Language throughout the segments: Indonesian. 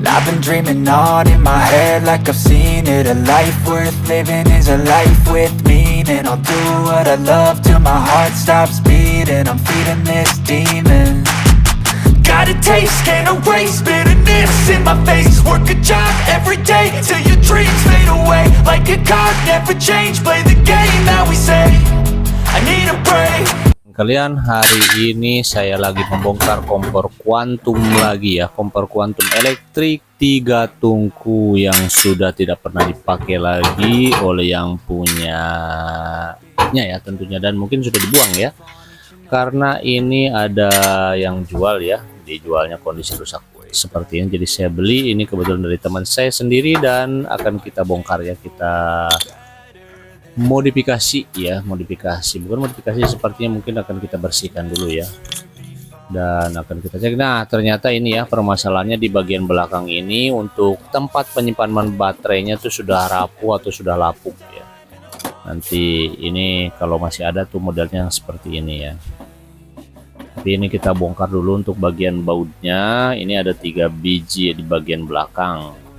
I've been dreaming on in my head like I've seen it. A life worth living is a life with meaning. I'll do what I love till my heart stops beating. I'm feeding this demon. Got a taste, can't erase bitterness in my face. Work a job every day till your dreams fade away. Like a card, never change, play the game that we say. I need a break. Kalian, hari ini saya lagi membongkar kompor kuantum lagi ya, kompor kuantum elektrik 3 tungku yang sudah tidak pernah dipakai lagi oleh yang punyanya ya tentunya, dan mungkin sudah dibuang ya, karena ini ada yang jual ya, dijualnya kondisi rusak seperti ini. Jadi saya beli ini kebetulan dari teman saya sendiri dan akan kita bongkar ya, kita modifikasi ya, bukan modifikasi, sepertinya mungkin akan kita bersihkan dulu ya, dan akan kita cek. Nah ternyata ini ya permasalahannya di bagian belakang ini, untuk tempat penyimpanan baterainya tuh sudah rapuh atau sudah lapuk ya. Nanti ini kalau masih ada tuh modelnya seperti ini ya, tapi ini kita bongkar dulu untuk bagian bautnya. Ini ada 3 biji di bagian belakang.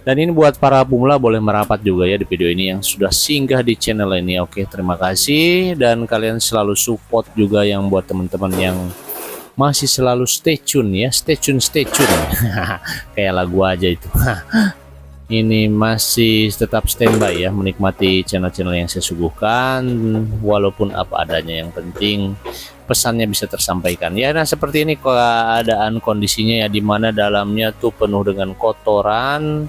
Dan ini buat para pemula boleh merapat juga ya di video ini yang sudah singgah di channel ini. Oke, terima kasih, dan kalian selalu support juga yang buat teman-teman yang masih selalu stay tune ya, stay tune kayak lagu aja itu. Ini masih tetap standby ya, menikmati channel-channel yang saya suguhkan walaupun apa adanya, yang penting pesannya bisa tersampaikan ya. Nah seperti ini keadaan kondisinya ya, dimana dalamnya tuh penuh dengan kotoran.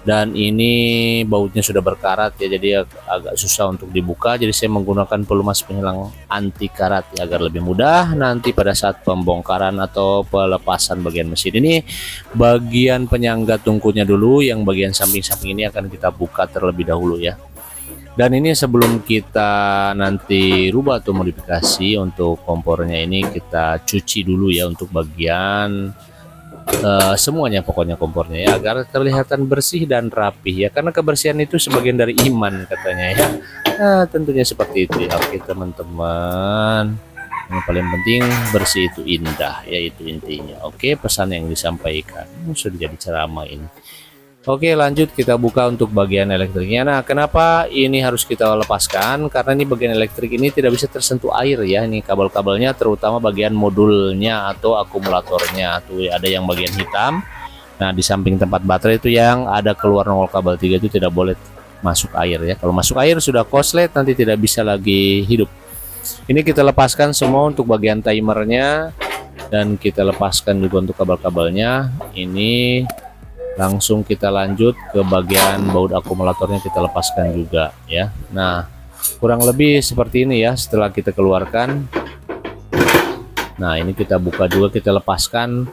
Dan ini bautnya sudah berkarat ya, jadi agak susah untuk dibuka. Jadi saya menggunakan pelumas penghilang anti karat ya, agar lebih mudah nanti pada saat pembongkaran atau pelepasan bagian mesin. Ini bagian penyangga tungkunya dulu, yang bagian samping-samping ini akan kita buka terlebih dahulu ya. Dan ini sebelum kita nanti rubah atau modifikasi untuk kompornya, ini kita cuci dulu ya untuk bagian semuanya, pokoknya kompornya ya, agar terlihatan bersih dan rapih ya, karena kebersihan itu sebagian dari iman katanya ya. Nah tentunya seperti itu ya. Oke teman-teman, yang paling penting bersih itu indah ya, itu intinya. Oke, pesan yang disampaikan sudah jadi ceramah ini. Oke, lanjut kita buka untuk bagian elektriknya. Nah kenapa ini harus kita lepaskan, karena ini bagian elektrik ini tidak bisa tersentuh air ya. Ini kabel-kabelnya, terutama bagian modulnya atau akumulatornya tuh ada yang bagian hitam. Nah di samping tempat baterai itu yang ada keluar nongol kabel 3 itu tidak boleh masuk air ya. Kalau masuk air sudah koslet, nanti tidak bisa lagi hidup. Ini kita lepaskan semua untuk bagian timernya, dan kita lepaskan juga untuk kabel-kabelnya. Ini langsung kita lanjut ke bagian baut akumulatornya, kita lepaskan juga ya. Nah kurang lebih seperti ini ya setelah kita keluarkan. Nah ini kita buka juga, kita lepaskan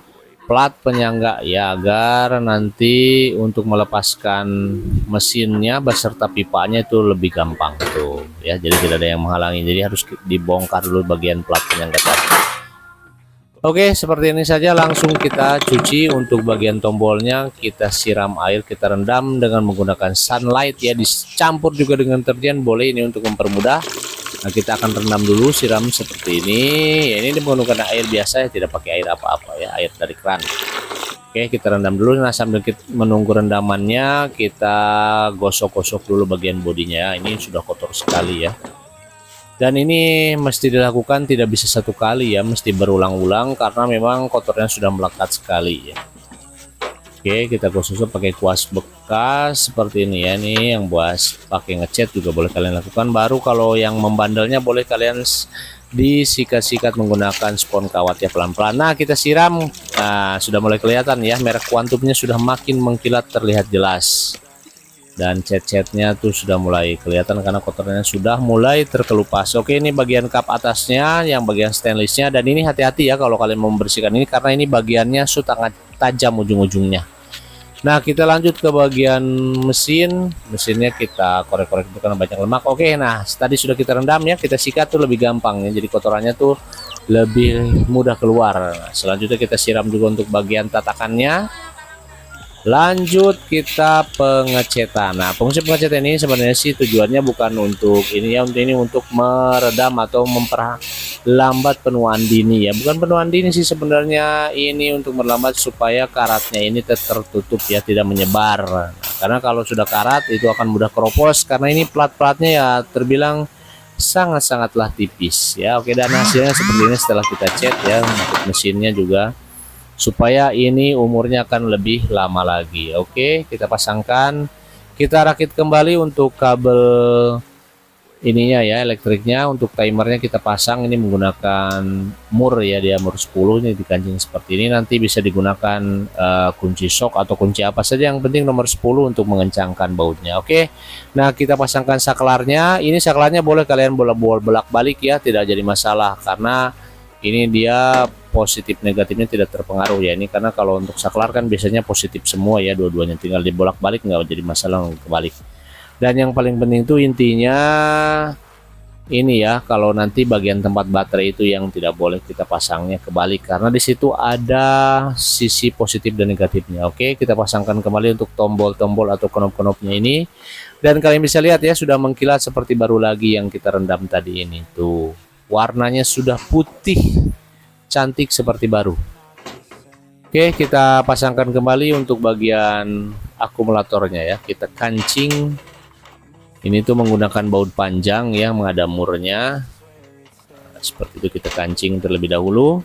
plat penyangga ya, agar nanti untuk melepaskan mesinnya beserta pipanya itu lebih gampang tuh ya, jadi tidak ada yang menghalangi. Jadi harus dibongkar dulu bagian plat penyangga tadi. Oke, seperti ini saja, langsung kita cuci. Untuk bagian tombolnya kita siram air, kita rendam dengan menggunakan sunlight ya, dicampur juga dengan deterjen boleh, ini untuk mempermudah. Nah kita akan rendam dulu, siram seperti ini ya, ini menggunakan air biasa ya, tidak pakai air apa-apa ya, air dari keran. Oke, kita rendam dulu. Nah sambil kita menunggu rendamannya, kita gosok-gosok dulu bagian bodinya ya. Ini sudah kotor sekali ya, dan ini mesti dilakukan tidak bisa satu kali ya, mesti berulang-ulang karena memang kotornya sudah melekat sekali ya. Oke, kita gosok pakai kuas bekas seperti ini ya. Ini yang buat pakai ngecat juga boleh kalian lakukan. Baru kalau yang membandelnya boleh kalian disikat-sikat menggunakan spons kawat ya, pelan-pelan. Nah kita siram, nah sudah mulai kelihatan ya, merek kuantumnya sudah makin mengkilat, terlihat jelas. Dan cat-catnya tuh sudah mulai kelihatan karena kotorannya sudah mulai terkelupas. Oke, ini bagian kap atasnya, yang bagian stainlessnya. Dan ini hati-hati ya kalau kalian membersihkan ini, karena ini bagiannya sangat tajam ujung-ujungnya. Nah kita lanjut ke bagian mesinnya kita korek-korek itu karena banyak lemak. Oke, nah tadi sudah kita rendam ya, kita sikat tuh lebih gampang ya, jadi kotorannya tuh lebih mudah keluar. Nah, selanjutnya kita siram juga untuk bagian tatakannya. Lanjut kita pengecetan. Nah fungsi pengecetan ini sebenarnya sih tujuannya bukan untuk ini ya, untuk ini untuk meredam atau lambat penuaan dini ya. Bukan penuaan dini sih sebenarnya, ini untuk melambat supaya karatnya ini tertutup ya, tidak menyebar. Nah, karena kalau sudah karat itu akan mudah keropos, karena ini plat-platnya ya terbilang sangat-sangatlah tipis ya. Oke, dan hasilnya seperti ini setelah kita cat ya, untuk mesinnya juga supaya ini umurnya akan lebih lama lagi. Oke, kita pasangkan, kita rakit kembali untuk kabel ininya ya, elektriknya. Untuk timernya kita pasang ini menggunakan mur ya, dia mur 10 ini dikancing seperti ini. Nanti bisa digunakan kunci shock atau kunci apa saja, yang penting nomor 10 untuk mengencangkan bautnya. Oke, nah kita pasangkan saklarnya. Ini saklarnya boleh kalian bolak balik ya, tidak jadi masalah, karena ini dia positif negatifnya tidak terpengaruh ya. Ini karena kalau untuk saklar kan biasanya positif semua ya, dua-duanya tinggal dibolak balik, nggak jadi masalah kebalik. Dan yang paling penting itu intinya ini ya, kalau nanti bagian tempat baterai itu yang tidak boleh kita pasangnya kebalik, karena di situ ada sisi positif dan negatifnya. Oke, kita pasangkan kembali untuk tombol-tombol atau knop-knopnya ini, dan kalian bisa lihat ya, sudah mengkilat seperti baru lagi yang kita rendam tadi ini. Tuh, warnanya sudah putih cantik seperti baru. Oke, kita pasangkan kembali untuk bagian akumulatornya ya, kita kancing. Ini tuh menggunakan baut panjang yang menghadap murnya. Nah, seperti itu kita kancing terlebih dahulu.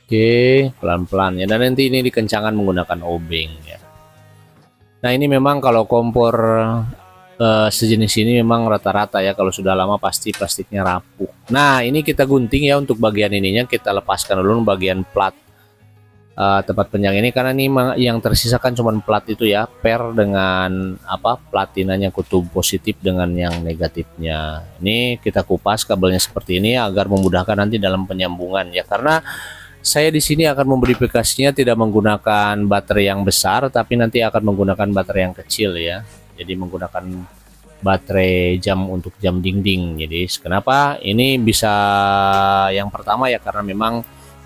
Oke, pelan-pelan ya. Dan nanti ini dikencangkan menggunakan obeng ya. Nah, ini memang kalau kompor sejenis ini memang rata-rata ya, kalau sudah lama pasti plastiknya rapuh. Nah, ini kita gunting ya, untuk bagian ininya kita lepaskan dulu bagian plat tempat penjang ini, karena ini yang tersisakan cuma plat itu ya, per dengan apa, platinanya kutub positif dengan yang negatifnya. Ini kita kupas kabelnya seperti ini agar memudahkan nanti dalam penyambungan ya, karena saya di sini akan memodifikasinya tidak menggunakan baterai yang besar, tapi nanti akan menggunakan baterai yang kecil ya. Jadi menggunakan baterai jam untuk jam dinding. Jadi kenapa ini bisa yang pertama ya, karena memang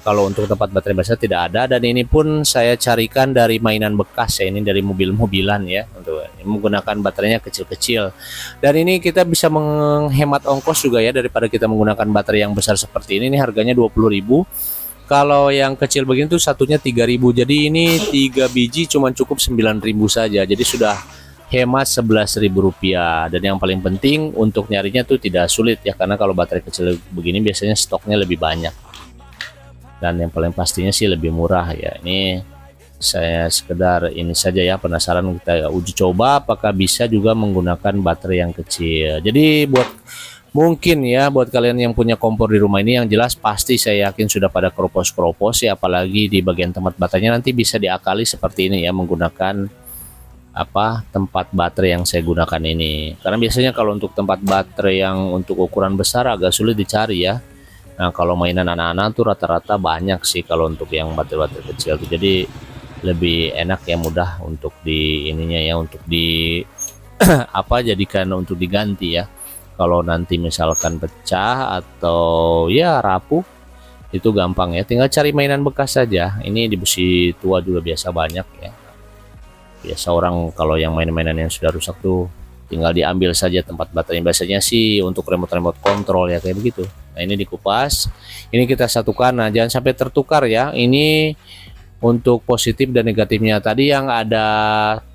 kalau untuk tempat baterai besar tidak ada, dan ini pun saya carikan dari mainan bekas ya, ini dari mobil-mobilan ya, untuk menggunakan baterainya kecil-kecil. Dan ini kita bisa menghemat ongkos juga ya, daripada kita menggunakan baterai yang besar seperti ini harganya 20.000. Kalau yang kecil begini tuh satunya 3.000. Jadi ini 3 biji cuma cukup 9.000 saja. Jadi sudah hemat 11.000 rupiah. Dan yang paling penting untuk nyarinya tuh tidak sulit ya, karena kalau baterai kecil begini biasanya stoknya lebih banyak. Dan yang paling pastinya sih lebih murah ya. Ini saya sekedar ini saja ya, penasaran, kita uji coba apakah bisa juga menggunakan baterai yang kecil. Jadi mungkin ya buat kalian yang punya kompor di rumah ini, yang jelas pasti saya yakin sudah pada keropos-keropos ya, apalagi di bagian tempat baterainya. Nanti bisa diakali seperti ini ya, menggunakan apa, tempat baterai yang saya gunakan ini. Karena biasanya kalau untuk tempat baterai yang untuk ukuran besar agak sulit dicari ya. Nah, kalau mainan anak-anak tuh rata-rata banyak sih kalau untuk yang baterai-baterai kecil tuh. Jadi lebih enak ya, mudah untuk di ininya ya, untuk di apa, jadikan untuk diganti ya. Kalau nanti misalkan pecah atau ya rapuh, itu gampang ya, tinggal cari mainan bekas saja. Ini di besi tua juga biasa banyak ya. Biasa orang kalau yang mainan-mainan yang sudah rusak tuh tinggal diambil saja tempat baterainya. Biasanya sih untuk remote kontrol ya, kayak begitu. Nah, ini dikupas, ini kita satukan. Nah, jangan sampai tertukar ya. Ini untuk positif dan negatifnya. Tadi yang ada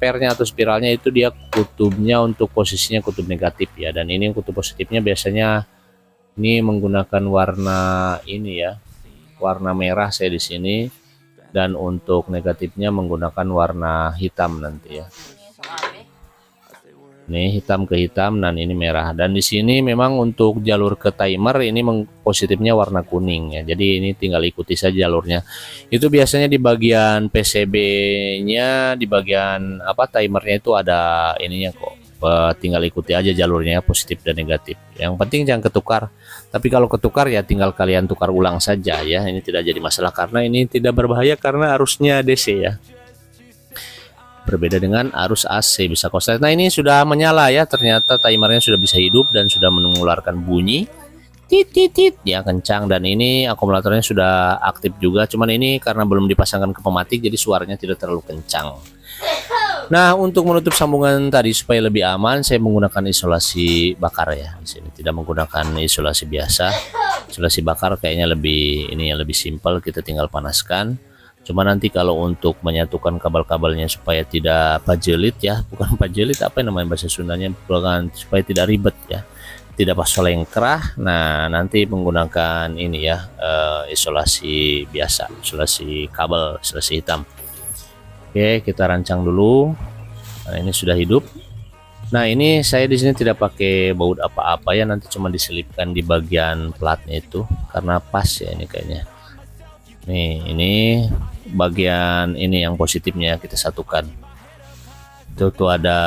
pernya atau spiralnya itu dia kutubnya untuk posisinya kutub negatif ya, dan ini kutub positifnya biasanya ini menggunakan warna ini ya, warna merah saya di sini, dan untuk negatifnya menggunakan warna hitam nanti ya. Nih, hitam ke hitam, dan ini merah. Dan di sini memang untuk jalur ke timer ini positifnya warna kuning ya. Jadi ini tinggal ikuti saja jalurnya. Itu biasanya di bagian PCB-nya, di bagian apa, timernya itu ada ininya kok. Tinggal ikuti aja jalurnya, positif dan negatif. Yang penting jangan ketukar. Tapi kalau ketukar ya tinggal kalian tukar ulang saja ya. Ini tidak jadi masalah karena ini tidak berbahaya karena arusnya DC ya. Berbeda dengan arus AC, bisa korslet. Nah, ini sudah menyala ya, ternyata timernya sudah bisa hidup dan sudah mengeluarkan bunyi tit ya, kencang. Dan ini akumulatornya sudah aktif juga, cuman ini karena belum dipasangkan ke pematik jadi suaranya tidak terlalu kencang. Nah, untuk menutup sambungan tadi supaya lebih aman, saya menggunakan isolasi bakar ya. Di sini tidak menggunakan isolasi biasa. Isolasi bakar kayaknya lebih ini yang lebih simpel, kita tinggal panaskan. Cuma nanti kalau untuk menyatukan kabel-kabelnya supaya tidak pajelit ya, bukan pajelit, apa yang namanya bahasa Sundanya, bukan, supaya tidak ribet ya, tidak pas lengkrah. Nah, nanti menggunakan ini ya, isolasi biasa, isolasi kabel, isolasi hitam. Oke, kita rancang dulu. Nah, ini sudah hidup. Nah, ini saya di sini tidak pakai baut apa-apa ya, nanti cuma diselipkan di bagian platnya itu karena pas ya ini kayaknya. Nih, ini bagian ini yang positifnya kita satukan. Itu tuh ada,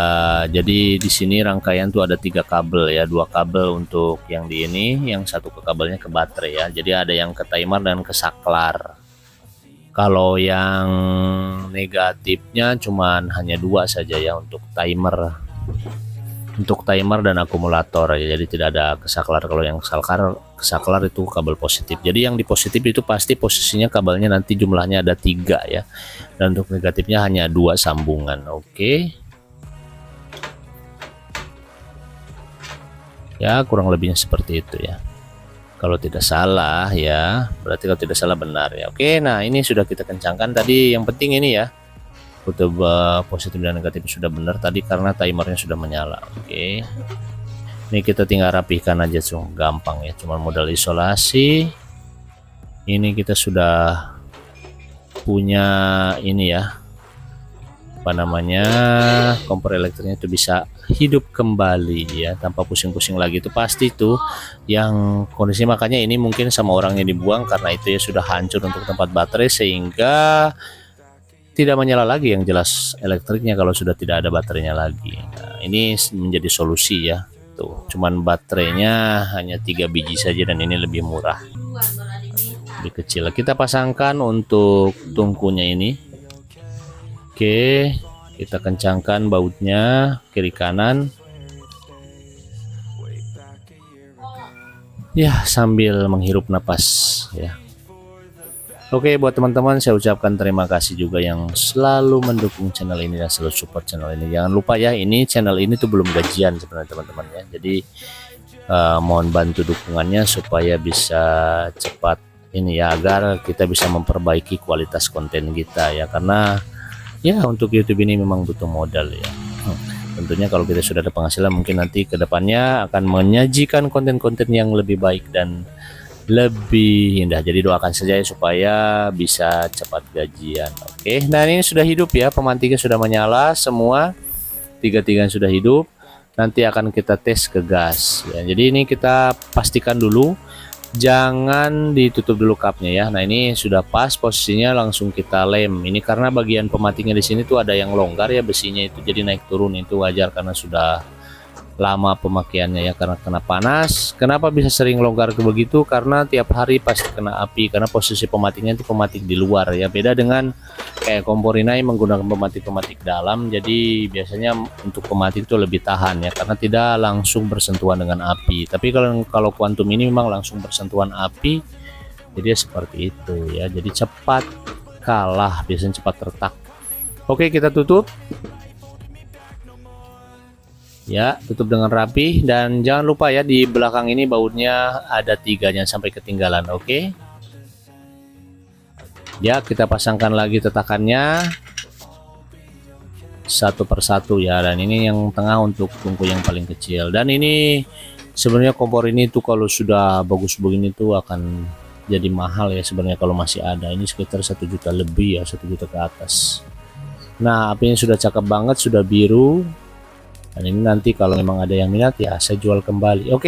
jadi di sini rangkaian tuh ada 3 kabel ya, 2 kabel untuk yang di ini, yang satu ke kabelnya ke baterai ya. Jadi ada yang ke timer dan ke saklar. Kalau yang negatifnya cuman hanya 2 saja ya, untuk timer dan akumulator ya. Jadi tidak ada kesaklar. Kalau yang kesaklar itu kabel positif. Jadi yang di positif itu pasti posisinya kabelnya nanti jumlahnya ada 3 ya, dan untuk negatifnya hanya 2 sambungan. Oke ya, kurang lebihnya seperti itu ya, kalau tidak salah ya, berarti kalau tidak salah benar ya. Oke, nah ini sudah kita kencangkan tadi. Yang penting ini ya, kutub positif dan negatif sudah benar tadi karena timernya sudah menyala. Oke, ini kita tinggal rapihkan aja, gampang ya, cuma modal isolasi. Ini kita sudah punya ini ya, apa namanya, kompor elektriknya itu bisa hidup kembali ya, tanpa pusing-pusing lagi. Itu pasti tuh yang kondisi, makanya ini mungkin sama orangnya dibuang karena itu ya sudah hancur untuk tempat baterai sehingga tidak menyala lagi yang jelas elektriknya kalau sudah tidak ada baterainya lagi. Nah, ini menjadi solusi ya, tuh cuman baterainya hanya 3 biji saja dan ini lebih murah, lebih kecil. Kita pasangkan untuk tungkunya ini. Oke, kita kencangkan bautnya kiri kanan ya, sambil menghirup napas ya. Oke, buat teman-teman saya ucapkan terima kasih juga yang selalu mendukung channel ini dan selalu support channel ini. Jangan lupa ya, ini channel ini tuh belum gajian sebenarnya teman-teman ya. Jadi mohon bantu dukungannya supaya bisa cepat ini ya, agar kita bisa memperbaiki kualitas konten kita ya, karena ya untuk YouTube ini memang butuh modal ya. Tentunya kalau kita sudah ada penghasilan, mungkin nanti kedepannya akan menyajikan konten-konten yang lebih baik dan lebih indah. Jadi doakan saja ya, supaya bisa cepat gajian. Oke, nah ini sudah hidup ya, pemantiknya sudah menyala semua, 3-3 sudah hidup. Nanti akan kita tes ke gas ya. Jadi ini kita pastikan dulu, jangan ditutup dulu kapnya ya. Nah ini sudah pas posisinya, langsung kita lem. Ini karena bagian pematiknya di sini tuh ada yang longgar ya, besinya itu jadi naik turun, itu wajar karena sudah lama pemakaiannya ya, karena kena panas. Kenapa bisa sering longgar ke begitu? Karena tiap hari pasti kena api, karena posisi pematiknya itu pematik di luar ya. Beda dengan kayak kompor Rinnai menggunakan pematik dalam, jadi biasanya untuk pematik itu lebih tahan ya, karena tidak langsung bersentuhan dengan api. Tapi kalau Quantum ini memang langsung bersentuhan api, jadi seperti itu ya. Jadi cepat kalah, biasanya cepat retak. Oke, kita tutup ya, tutup dengan rapi. Dan jangan lupa ya, di belakang ini bautnya ada 3, jangan sampai ketinggalan. Oke ya, kita pasangkan lagi tetakannya satu persatu ya. Dan ini yang tengah untuk tungku yang paling kecil. Dan ini sebenarnya kompor ini tuh kalau sudah bagus begini tuh akan jadi mahal ya sebenarnya kalau masih ada. Ini sekitar 1 juta lebih ya, 1 juta ke atas. Nah, apinya sudah cakep banget, sudah biru. Dan ini nanti kalau memang ada yang minat ya, saya jual kembali. Oke.